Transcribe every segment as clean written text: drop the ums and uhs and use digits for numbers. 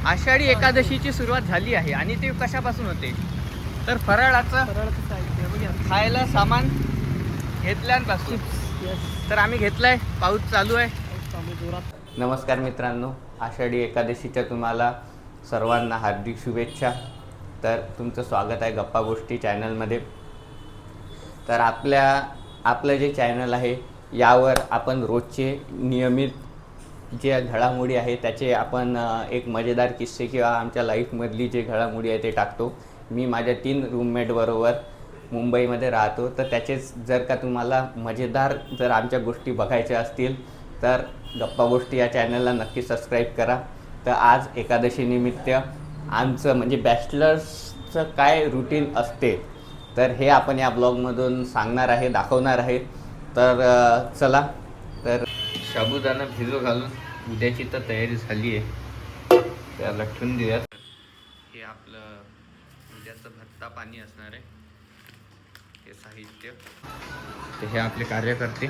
आषाढी एकादशीची सुरुवात झाली आहे आणि ते कशापासून होते तर फराळाचं खायला सामान घेतल्यापासून. तर आम्ही घेतलंय, पाऊस चालू आहे. नमस्कार मित्रांनो, आषाढी एकादशीच्या तुम्हाला सर्वांना हार्दिक शुभेच्छा. तर तुमचं स्वागत आहे गप्पा गोष्टी चॅनलमध्ये. तर आपलं जे चॅनल आहे यावर आपण रोजचे नियमित जे घडामोडी आहे त्याचे आपण एक मजेदार किस्से किंवा आमच्या लाईफमधली जे घडामोडी आहे ते टाकतो. मी माझ्या 3 रूममेटबरोबर मुंबईमध्ये राहतो. तर त्याचेच जर का तुम्हाला मजेदार जर आमच्या गोष्टी बघायच्या असतील तर गप्पा गोष्टी या चॅनलला नक्की सबस्क्राईब करा. तर आज एकादशीनिमित्त आमचं म्हणजे बॅचलर्सचं काय रुटीन असते तर हे आपण या ब्लॉगमधून सांगणार आहे, दाखवणार आहे. तर चला, तर साबुदाणा भिजू घालून उद्याची तर तयारी झाली आहे, त्याला ठेवून देऊयात. हे आपलं उद्याचं भत्ता पाणी असणार आहे, हे साहित्य. ते हे आपले कार्यकर्ते,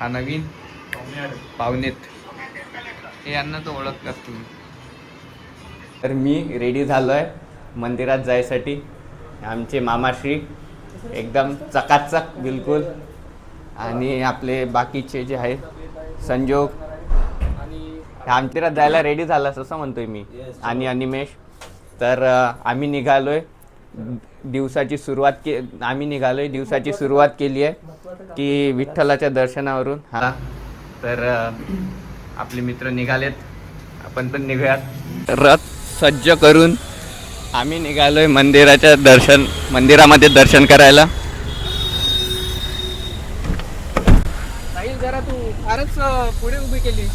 हा नवीन पाहुणेत, हे यांना तो ओळखतात तुम्ही. तर मी रेडी झालो आहे मंदिरात जायसाठी. आमचे मामाश्री एकदम चकाचक बिलकुल, आणि आपले बाकीचे जे आहेत संजोग मंदिरात जायला रेडी झालास असं म्हणतोय मी, आणि अनिमेश. तर आम्ही निघालोय दिवसाची सुरुवात केली आहे की विठ्ठलाच्या दर्शनावरून. हा, तर आपले मित्र निघालेत, आपण पण निघूयात. रथ सज्ज करून आम्ही निघालोय मंदिरामध्ये दर्शन करायला. साहिल, जरा तू फारच पुढे उभी केली.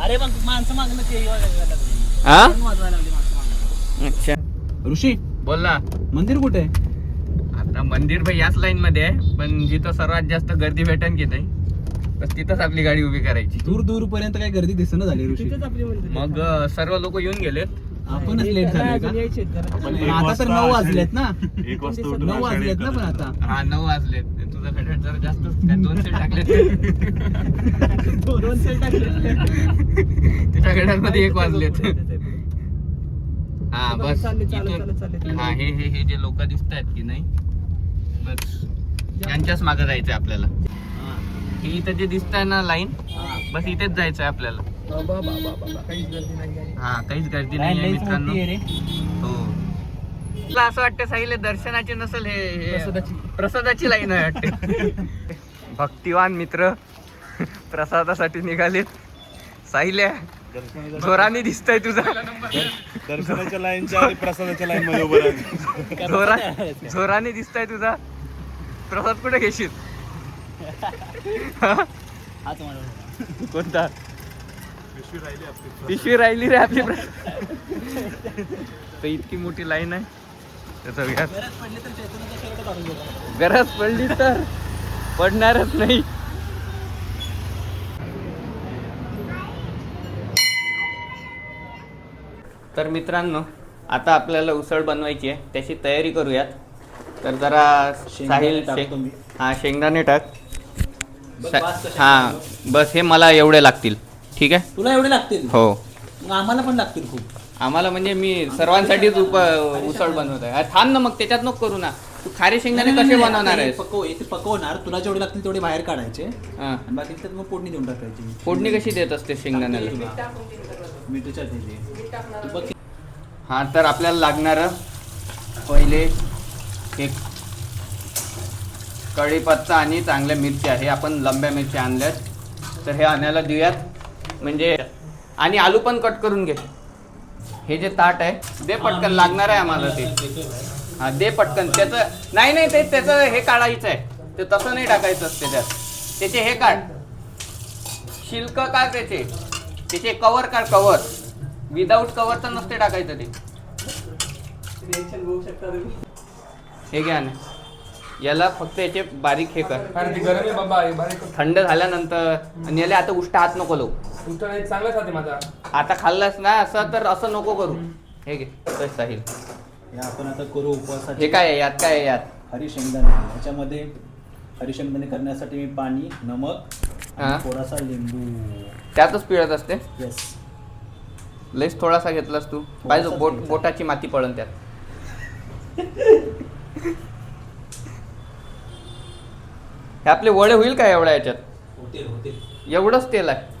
अरे मग माणसं मागणं ते हा, मागणं. अच्छा. ऋषी बोल ना. मंदिर कुठे आहे? आता मंदिर भाई याच लाईन मध्ये आहे, पण जिथं सर्वात जास्त गर्दी भेटेल की नाही बस तिथंच आपली गाडी उभी करायची. दूर पर्यंत काही गर्दी दिसणं झाली ऋषी. मग सर्व लोक येऊन गेलेत, आपणच लेट झाले का? आता तर 9 वाजलेत ना. 9 वाजलेत ना. पण आता हा 9 वाजलेत. तुझा फेट जरा जास्तच काय 2 सेल टाकलेत. 2 सेल टाकले त्याच्या घड्याळमध्ये 1 वाजलेत. हा बस इथून, हा हे जे लोक दिसत आहेत की नाही बस यांच्याच मागे जायचंय आपल्याला. हे इथं जे दिसत आहे ना लाईन, बस इथेच जायचंय आपल्याला. हा, काहीच गर्दी नाही आहे मित्रांनो. हो, तुला असं वाटतं साहिल दर्शनाची नसेल, हे प्रसादाची लाईन आहे वाटते. भक्तिवान मित्र प्रसादासाठी निघालेत. साहिल जोराने दिसतंय तुझा. दर्शनाच्या लाईनच्या आणि प्रसादाच्या लाईन मध्ये उभं राहतो. जोराने दिसतंय तुझा. प्रसाद कुठे घेशील? कोणता? पिशवी राहिली रे आपली. तर इतकी मोठी लाईन आहे, त्याचा गरज पडली तर पडणारच नाही. तर मित्रांनो, आता आपल्याला उसळ बनवायची आहे, त्याची तयारी करूयात. तर जरा साहिल शेंगदाणे टाक. हा बस, हे मला एवढे लागतील. ठीक आहे, तुला एवढे लागतील? हो. मग आम्हाला पण लागतील खूप. आम्हाला म्हणजे मी सर्वांसाठीच उसळ बनवत आहे. थांब ना, मग त्याच्यात नको करू ना. तू खारे शेंगदाणे कसे बनवणार आहे? इथे पकवणार, तुला जेवढे लागतील तेवढे बाहेर काढायचे आणि बाकी त्यात मग फोडणी देऊन टाकायची. फोडणी कशी देत असते शेंगदाण्याला? मीठच्या तेली. हा, तर आपल्याला लागणार पहिले एक कढीपत्ता आणि चांगल्या मिरच्या आहे. आपण लंब्या मिरच्या आणल्यात, तर हे आणायला देऊयात. म्हणजे आणि आलू पण कट करून घे. हे जे ताट आहे दे पटकन, लागणार आहे आम्हाला ते. हा, दे पटकन. त्याचं नाही ते त्याचं हे काढायचं आहे, ते तसं नाही टाकायचं असते त्यात. त्याचे हे काढ, शिल्क काढ, त्याचे कवर काढ. कवर विदाऊट कवर तर नसते टाकायचं ते. हे घ्या ना, याला फक्त याचे बारीक हे कर. थंड झाल्यानंतर. आणि याला आता उष्ट हात नको लावू. चांगलाच होते माझा. आता खाल्लास ना असं, तर असं नको करू. हे घे साहिल, हे आपण आता करू उपवासाचे. हे काय आहे यात? काय आहे यात? हरी शेंगदाणे. याच्यामध्ये हरी शेंगदाणे करण्यासाठी मी पाणी, नमक हा. आणि थोडासा लिंबू. त्यातच पिळत असते. येस. लईच थोडासा घेतलास तू. पाहिजे थोडासाच बोट घ्यायचा. बोटाची माती पडन त्यात. हे आपले वडे होईल का एवढ्या याच्यात? होतील. एवढंच तेल आहे.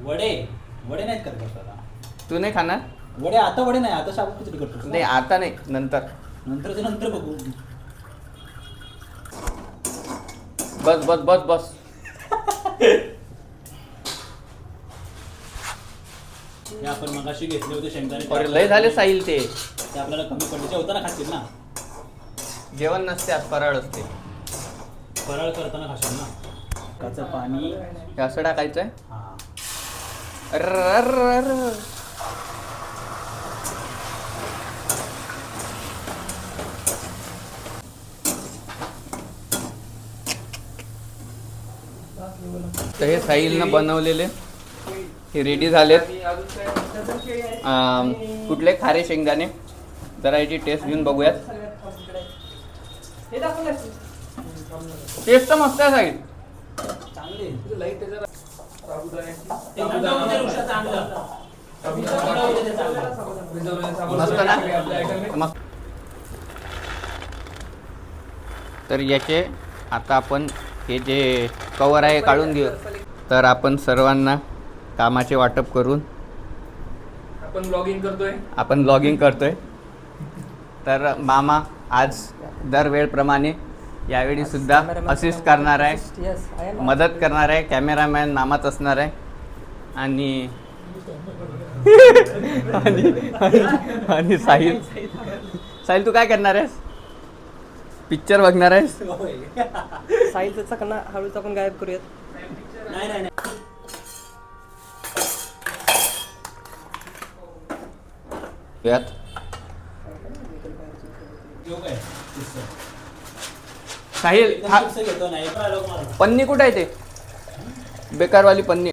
वडे वडे नाहीत करत आपल्याला. तू नाही खाणार? वडे आता वडे नाही, आता शाबू खिचडी करतो. नाही आता नाही, नंतर. नंतर बघू. बस बस बस बस. हे आपण मगाशी घेतले होते शेंगदाणे. अरे लय झाले साहिल ते. ते आपल्याला कमी पडले. जेवताना खातील ना. जेवण नसते आज, फराळ असते. फराळ करताना खाशील ना. त्याचं पाणी. हे असं टाकायचंय. हा. अर्र. तर हे साहिलनं बनवलेले हे रेडी झालेत. कुठले खारे शेंगदाणे. जरा याची टेस्ट घेऊन बघूयात. टेस्ट तर मस्त आहे साहिल. मस्त ना. मस्त. तर याचे आता आपण हे जे कवर आहे काढून घेऊ. तर आपण सर्वांना कामाचे वाटप करून आपण ब्लॉगिंग करतोय. तर मामा आज दरवेळप्रमाणे यावेळी सुद्धा असिस्ट करणार आहे, मदत करणार आहे. कॅमेरामॅन मामाच असणार आहे. आणि आणि साहिल तू काय करणार आहेस? पिक्चर बघणार आहेस? साहिलचा चकना हळूच आपण गायब करूयात. नाही. यात साहिल पन्नी कुठे आहे ते? बेकारवाली पन्नी.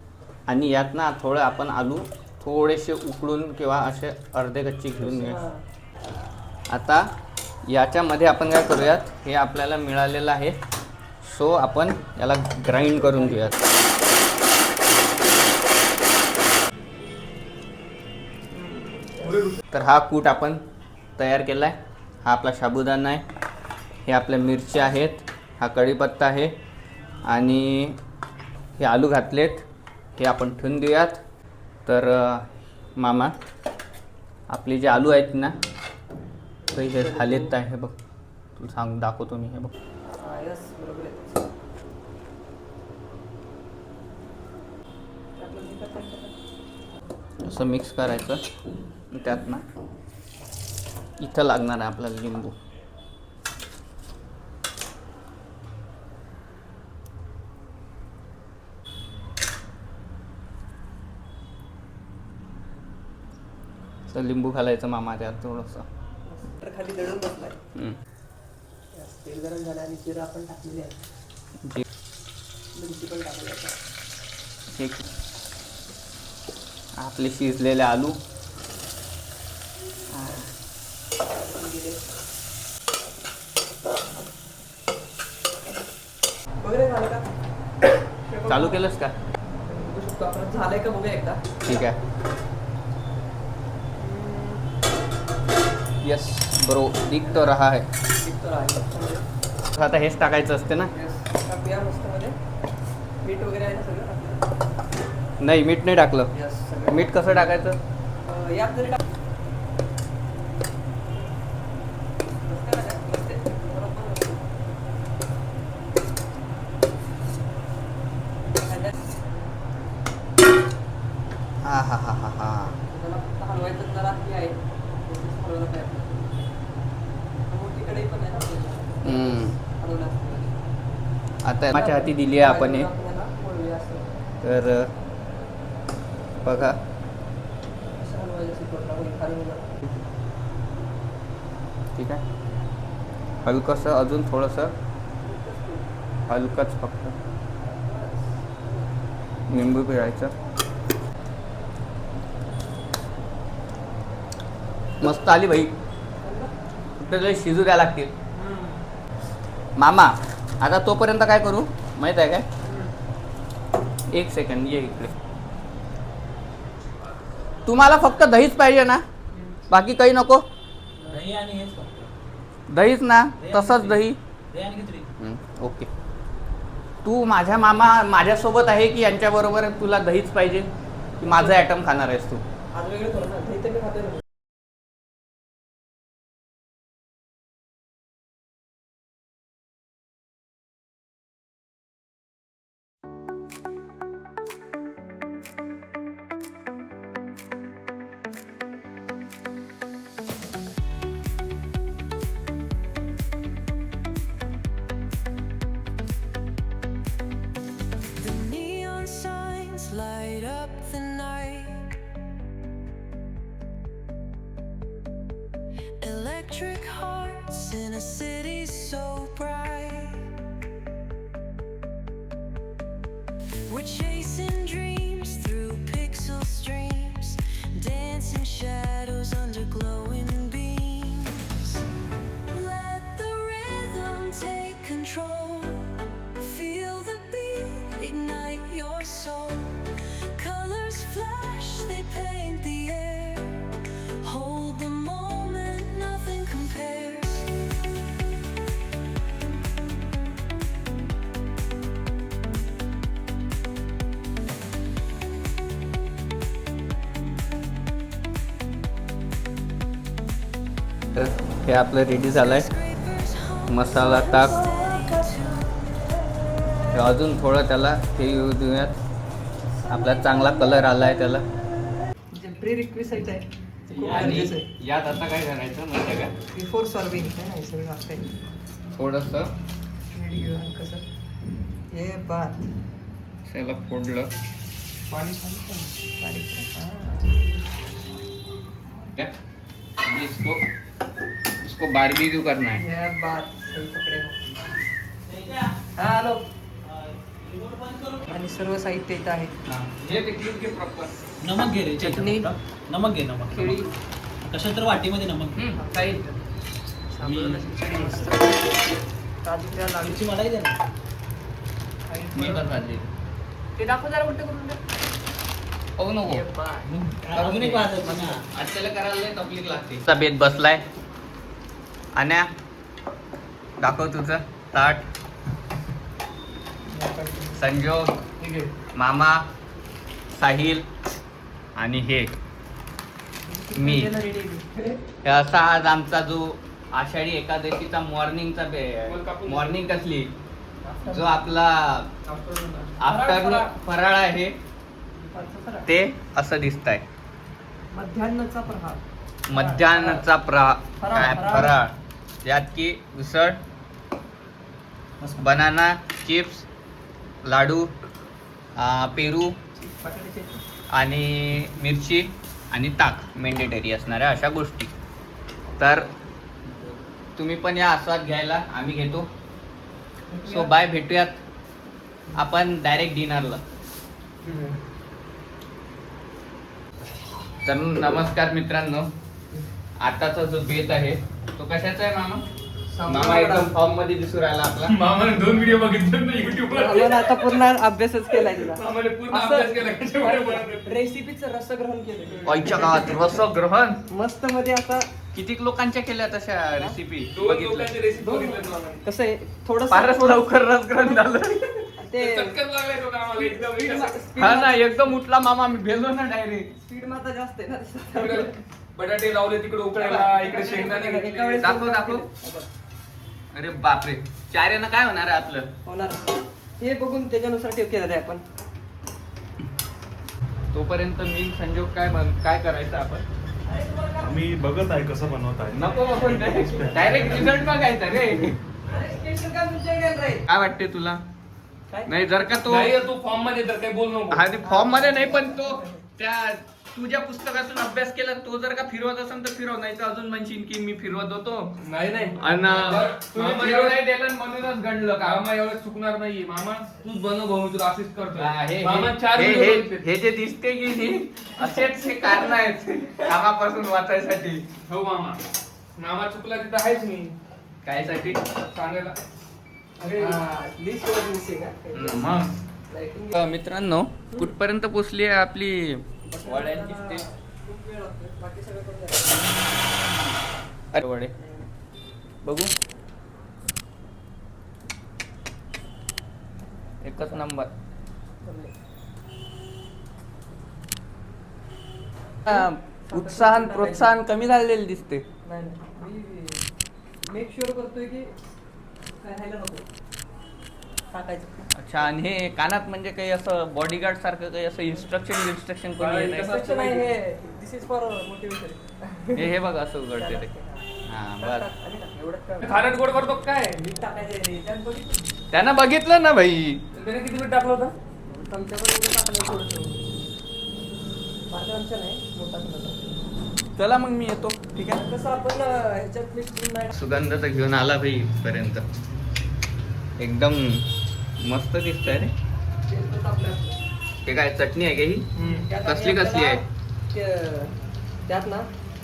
आणि यात ना थोडं आपण आलू थोडेसे उकळून किंवा असे अर्धे कच्चे घेऊन घेऊया. आता याच्यामध्ये आपण काय करूयात, हे आपल्याला मिळालेलं आहे. सो आपण याला ग्राइंड करून घेऊयात. तर हा कूट आपण तयार केला आहे. हा आपला साबुदाणा आहे. हे आपल्या मिरच्या आहेत. हा कढीपत्ता आहे. आणि हे आलू घातलेत. हे आपण ठेवून देऊयात. तर मामा आपले जे आलू आहेत ना, तर हे झालेत आहे. हे बघ, तुला दाखवतो मी. हे बघ, असं मिक्स करायचं. त्यात ना इथं लागणार आहे आपल्याला लिंबू. तर लिंबू घालायचं मामा त्यात थोडंसं. खाली दळून बसलाय. तेल गरम झालं आणि जिरं आपण टाकलेली आहे. मिरची पण टाकली आहे. आपले शिजलेले आलू. वगैरे झालं का? चालू केलंस का? बघू शकतो आपण. झालंय का बघूया एकदा. ठीक आहे. यस ब्रो, दिख तो रहा है. आता हेच टाकायचं असते ना. टाकूया मस्तमध्ये. मीठ वगैरे आहे ना सगळं टाकलं. नाही, मीठ नाही टाकलं. यस, सगळं. मीठ कसं टाकायचं? यात जरी टाक. हा हा हा हा हा. हलवायचं जरा हे आहे. हलवलं काय मोठी कढई पण आहे ना हलवलं. आता माझ्या हाती दिली आहे आपण हे. तर बघा, ठीक आहे. हलकंसं अजून थोडंसं हलकंच फक्त लिंबू पिळायचं. मस्त आली भाई. कुठे शिजू द्या लागतील. मामा आता तोपर्यंत काय करू माहित आहे काय, एक सेकंड ये इकडे. तुम्हाला फक्त दहीच पाहिजे ना, बाकी काही नको? दही आणि हेच फक्त. दहीच ना, तसंच दही. दही आणि खिचडी. ओके. तू माझ्या मामा माझ्यासोबत आहे की यांच्याबरोबर तुला दहीच पाहिजे, की माझं ॲटम खाणार आहेस तू? आज वेगळं थोडं ना, दही तर मी खाते ना. The neon signs light up the night. Electric hearts in a city so bright. We're chasing dreams through pixel streams, dancing shadows under glowing beams. Let the rhythm take control. Feel the beat, ignite your soul. Colors flash, they paint the air. Hold the moment, nothing compares. तर हे आपलं ready झालंय. मसाला टाक, अजून थोडं त्याला हे येऊ देऊयात. आपला चांगला कलर आलाय त्याला. प्री रिक्विसाइट आहे, ते खूप आणि गरजेचं आहे. यात आता काय करायचं माहिती आहे का, बिफोर सर्विंग काय नाही सगळं लागतंय. थोडंसं व्हिडिओ कसं हे बात त्याला फोडलं पाणी बारीक क्या? अभी इसको बारबेक्यू करना है. ये बात सही पकडे हो. हा हॅलो. आणि सर्व साहित्य इथं आहे. हे देखील घे प्रॉपर. नमक घे रे, चटणी. नमक घे, नमक. केळी कशा तर वाटीमध्ये नमक घे. काही साबण खिचडी मस्त ताजीच्या लाडूची मलाही दे ना. मी बदलले. ते दाखव जरा उलट करून दे. हो नको. ये बात. अजून एक वाजायची ना. आज त्याला करायला लय तकलीफ लागते. बेत बसलाय. आण्या दाखव तुझं ताट. संजोग, ठीक आहे. मामा, साहिल आणि हे मी. हे असा आज आमचा जो आषाढी एकादशीचा मॉर्निंग कसली जो आपला आफ्टरनून फराळ आहे ते असं दिसतंय. मध्यान्नचा प्रहार. मध्यान्नचा काय फराळ, यात की उसळ, बनाना चिप्स, लाडू, पेरू बटाट्याचे आणि मिरची आणि ताक मेंडेटरी असणाऱ्या अशा गोष्टी. तर तुम्ही पण या आस्वाद घ्यायला, आम्ही घेतो. सो बाय, भेटूयात आपण डायरेक्ट डिनरला. तर नमस्कार मित्रांनो, आताचा जो बेत आहे तो कशाचा आहे मामा? मामा एकदम फॉर्म मध्ये दिसू राहिला आपला. मामाने 2 व्हिडिओ बघितले ना YouTube वर. आम्हाला आता पूर्ण अभ्यासच केलाय तुला. मामाने पूर्ण अभ्यास केला कशा व्हिडिओ बनवतात. रेसिपीचं रसग्रहण केलं आईच्या गावात रसग्रहण. मस्त मध्ये. आता किती लोकांच्या केल्या तशा रेसिपी 2 बघितलं? लोकांची रेसिपी बघितली मामाने. कसं आहे थोडस फारच लवकर रसग्रहण झालं. ते चक्कर लागलाय तो कामाला एकदम. हा ना, एकदम उठला मामा, मी भेलो ना डायरेक्ट. स्पीड मात्र जास्त आहे ना. तिकडे बटाटे लावले तिकडे उकडायला, इकडे शेंगदाणे एका घेतले. वेळेस दाखव, दाखव. अरे बापरे, चार्यानं काय होणार आहे आपलं? होणार. हे बघून त्याच्यानुसार ठेव केलेलं आहे आपण. तोपर्यंत मी संजोग काय करायचं आपण? मी बघत आहे कसं बनवत आहे. नको डायरेक्ट रिझल्ट बघायचा रे. काय वाटते तुला? काय? नाही जर का तो नाही तू फॉर्म मध्ये तर काही बोल नको. हा फॉर्म मध्ये नाही, पण तो त्या तुझ्या पुस्तकातून अभ्यास केला तो जर का फिरवत असेल तर फिरव, नाही तर अजून म्हणशील की मी फिरवत होतो नाही आणि तुम्ही तुम्ही फिरव नाही दिलं म्हणूनच गणलं का? मामा एवढं चुकणार नाहीये. मामा तूच बनव भाऊ, मी तुला असेच हा, करतो. मामा 4 हे व्हिडिओ बघितले. हे जे दिसते की नाही, असेच हे कारण आहेत कामापासून वाचायसाठी. हो मामा, मामा चुकला तिथं आहेच मी काय साठी? सांगायला. मग मित्रांनो कुठपर्यंत पोचली आहे आपली वड्यांची स्टेज? अरे वडे बघू, एकच नंबर. उत्साहन प्रोत्साहन कमी झालेलं दिसते. मेक शुअर करतोय की काय राहायला नको टाकायचं. अच्छा, आणि हे कानात म्हणजे काही असं बॉडीगार्ड सारखं काही असं इन्स्ट्रक्शन कोणी येत Instruction आहे हे. दिस इज फॉर मोटिवेशन. हे बघ असं उघडते ते. हा बर, एवढं खारट गोड करतो काय? मीठ टाकायचं त्यात बघितलं त्यानं बघितलं ना भाई. त्याने किती मीठ टाकलं होतं? आमच्याकडे एवढं टाकलं थोडं. माझ्या आमच्या नाही मोठा टाकला. चला मग मी येतो. ठीक आहे. कसं आपण ह्याच्यात मिक्स करून नाही सुगंध तर घेऊन आला भाई पर्यंत. एकदम मस्त दिसतंय रे. तेल टाकलं. हे काय चटणी आहे का ही? त्यात कसली आणि कसली आहे? त्यात ना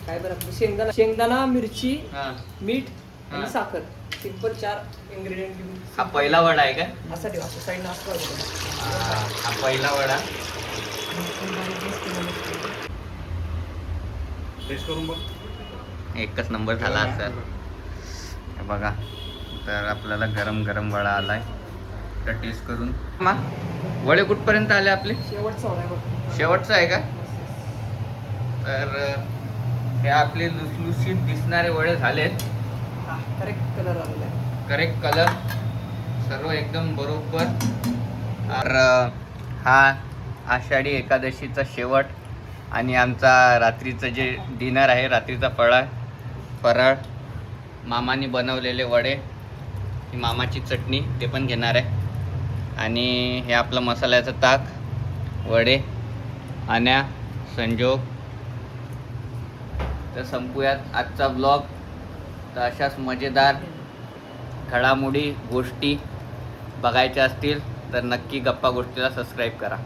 काय बरं आपलं शेंगदाणा मिरची हा. मीठ हा. आणि साखर सिंपल 4 इन्ग्रेडियंट घेऊन हा पहिला वडा आहे का? असं ठेवा असं साईडनं असं ठेवा. हा पहिला वडा. टेस्ट करून बघ. एकच नंबर झाला असेल. हे बघा, तर आपल्याला गरम गरम वडा आलाय. तर टेस्ट करून वडे कुठपर्यंत आले आपले? शेवटचं होणार बघ. शेवटचं आहे का? तर हे आपले लुसलुसीत दिसणारे वडे झालेत. करेक्ट कलर आलेला आहे. करेक्ट कलर सर्व एकदम बरोबर. तर हा आषाढी एकादशीचा शेवट आणि आमचा रात्रीचं जे डिनर आहे, रात्रीचा फराळ. मामाने बनवलेले वडे, ही मामाची चटणी ते पण घेणार आहे, आणि हे आपलं मसाल्याचं ताक, वडे, आण्या, संजोग. तर संपूयात आजचा ब्लॉग. तर अशाच मजेदार घडामोडी गोष्टी बघायच्या असतील तर नक्की गप्पा गोष्टीला सबस्क्राईब करा.